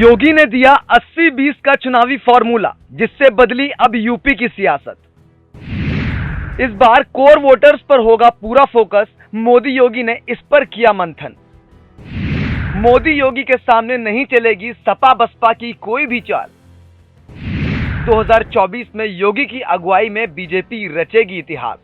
योगी ने दिया 80-20 का चुनावी फॉर्मूला, जिससे बदली अब यूपी की सियासत। इस बार कोर वोटर्स पर होगा पूरा फोकस, मोदी योगी ने इस पर किया मंथन। मोदी योगी के सामने नहीं चलेगी सपा बसपा की कोई भी चाल। 2024 में योगी की अगुवाई में बीजेपी रचेगी इतिहास।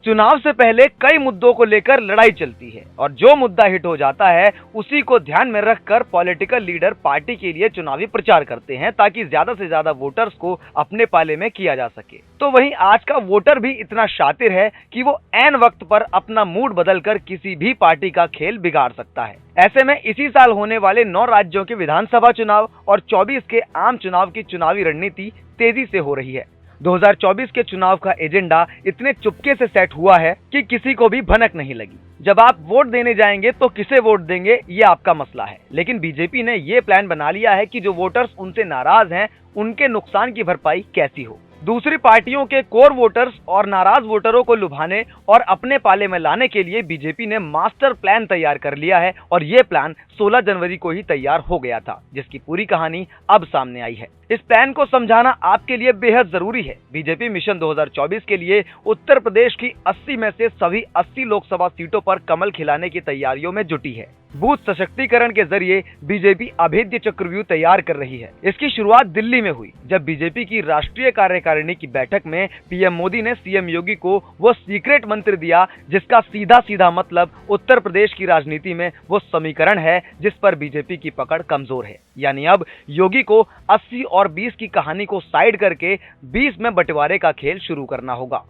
चुनाव से पहले कई मुद्दों को लेकर लड़ाई चलती है और जो मुद्दा हिट हो जाता है उसी को ध्यान में रखकर पॉलिटिकल लीडर पार्टी के लिए चुनावी प्रचार करते हैं ताकि ज्यादा से ज्यादा वोटर्स को अपने पाले में किया जा सके। तो वहीं आज का वोटर भी इतना शातिर है कि वो ऐन वक्त पर अपना मूड बदलकर किसी भी पार्टी का खेल बिगाड़ सकता है। ऐसे में इसी साल होने वाले 9 राज्यों के विधानसभा चुनाव और 24 के आम चुनाव की चुनावी रणनीति तेजी से हो रही है। 2024 के चुनाव का एजेंडा इतने चुपके से सेट हुआ है कि किसी को भी भनक नहीं लगी। जब आप वोट देने जाएंगे तो किसे वोट देंगे ये आपका मसला है, लेकिन बीजेपी ने ये प्लान बना लिया है कि जो वोटर्स उनसे नाराज हैं उनके नुकसान की भरपाई कैसी हो। दूसरी पार्टियों के कोर वोटर्स और नाराज वोटरों को लुभाने और अपने पाले में लाने के लिए बीजेपी ने मास्टर प्लान तैयार कर लिया है और ये प्लान 16 जनवरी को ही तैयार हो गया था, जिसकी पूरी कहानी अब सामने आई है। इस प्लान को समझाना आपके लिए बेहद जरूरी है। बीजेपी मिशन 2024 के लिए उत्तर प्रदेश की 80 में से सभी 80 लोकसभा सीटों पर कमल खिलाने की तैयारियों में जुटी है। बूथ सशक्तिकरण के जरिए बीजेपी अभेद्य चक्रव्यूह तैयार कर रही है। इसकी शुरुआत दिल्ली में हुई जब बीजेपी की राष्ट्रीय कार्यकारिणी की बैठक में पीएम मोदी ने सीएम योगी को वो सीक्रेट मंत्र दिया जिसका सीधा सीधा मतलब उत्तर प्रदेश की राजनीति में वो समीकरण है जिस पर बीजेपी की पकड़ कमजोर है। यानी अब योगी को 80 और 20 की कहानी को साइड करके 20 में बंटवारे का खेल शुरू करना होगा।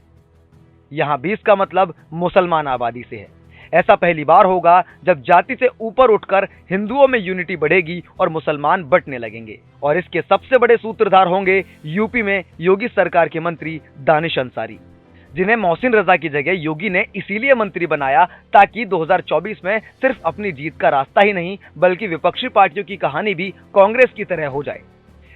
यहाँ 20 का मतलब मुसलमान आबादी से है। ऐसा पहली बार होगा जब जाति से ऊपर उठकर हिंदुओं में यूनिटी बढ़ेगी और मुसलमान बंटने लगेंगे। और इसके सबसे बड़े सूत्रधार होंगे यूपी में योगी सरकार के मंत्री दानिश अंसारी, जिन्हें मोहसिन रजा की जगह योगी ने इसीलिए मंत्री बनाया ताकि 2024 में सिर्फ अपनी जीत का रास्ता ही नहीं बल्कि विपक्षी पार्टियों की कहानी भी कांग्रेस की तरह हो जाए।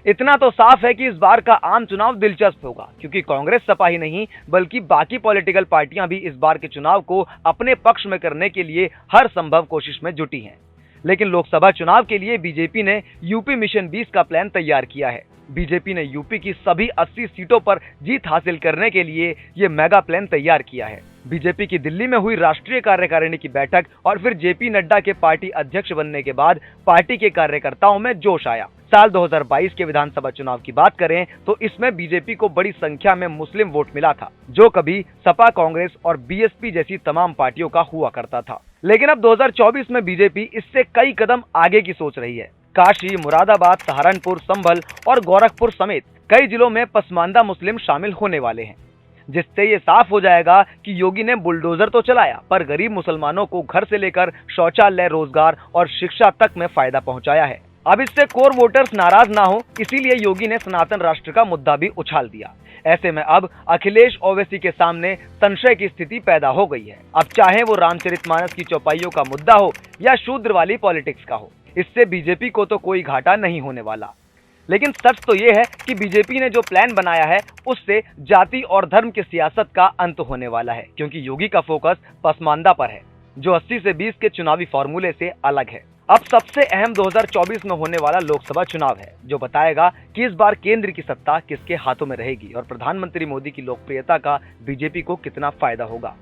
इतना तो साफ है कि इस बार का आम चुनाव दिलचस्प होगा, क्योंकि कांग्रेस सपा ही नहीं बल्कि बाकी पॉलिटिकल पार्टियां भी इस बार के चुनाव को अपने पक्ष में करने के लिए हर संभव कोशिश में जुटी हैं। लेकिन लोकसभा चुनाव के लिए बीजेपी ने यूपी मिशन 20 का प्लान तैयार किया है। बीजेपी ने यूपी की सभी 80 सीटों पर जीत हासिल करने के लिए ये मेगा प्लान तैयार किया है। बीजेपी की दिल्ली में हुई राष्ट्रीय कार्यकारिणी की बैठक और फिर जेपी नड्डा के पार्टी अध्यक्ष बनने के बाद पार्टी के कार्यकर्ताओं में जोश आया। साल 2022 के विधानसभा चुनाव की बात करें तो इसमें बीजेपी को बड़ी संख्या में मुस्लिम वोट मिला था, जो कभी सपा, कांग्रेस और बीएसपी जैसी तमाम पार्टियों का हुआ करता था। लेकिन अब 2024 में बीजेपी इससे कई कदम आगे की सोच रही है। काशी, मुरादाबाद, सहारनपुर, संभल और गोरखपुर समेत कई जिलों में पसमानदा मुस्लिम शामिल होने वाले हैं, जिससे ये साफ हो जाएगा कि योगी ने बुलडोजर तो चलाया पर गरीब मुसलमानों को घर से लेकर शौचालय, रोजगार और शिक्षा तक में फायदा पहुंचाया है। अब इससे कोर वोटर्स नाराज ना हो, इसीलिए योगी ने सनातन राष्ट्र का मुद्दा भी उछाल दिया। ऐसे में अब अखिलेश ओवैसी के सामने संशय की स्थिति पैदा हो गई है। अब चाहे वो रामचरितमानस की चौपाइयों का मुद्दा हो या शूद्र वाली पॉलिटिक्स का हो, इससे बीजेपी को तो कोई घाटा नहीं होने वाला। लेकिन सच तो ये है कि बीजेपी ने जो प्लान बनाया है उससे जाति और धर्म की सियासत का अंत होने वाला है, क्योंकि योगी का फोकस पसमानदा पर है, जो 80 से 20 के चुनावी फॉर्मूले से अलग है। अब सबसे अहम 2024 में होने वाला लोकसभा चुनाव है, जो बताएगा कि इस बार केंद्र की सत्ता किसके हाथों में रहेगी और प्रधानमंत्री मोदी की लोकप्रियता का बीजेपी को कितना फायदा होगा।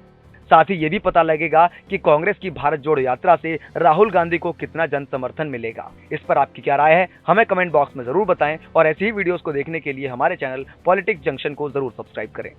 साथ ही ये भी पता लगेगा कि कांग्रेस की भारत जोड़ो यात्रा से राहुल गांधी को कितना जन समर्थन मिलेगा। इस पर आपकी क्या राय है, हमें कमेंट बॉक्स में जरूर बताएं और ऐसी ही वीडियोस को देखने के लिए हमारे चैनल पॉलिटिक्स जंक्शन को जरूर सब्सक्राइब करें।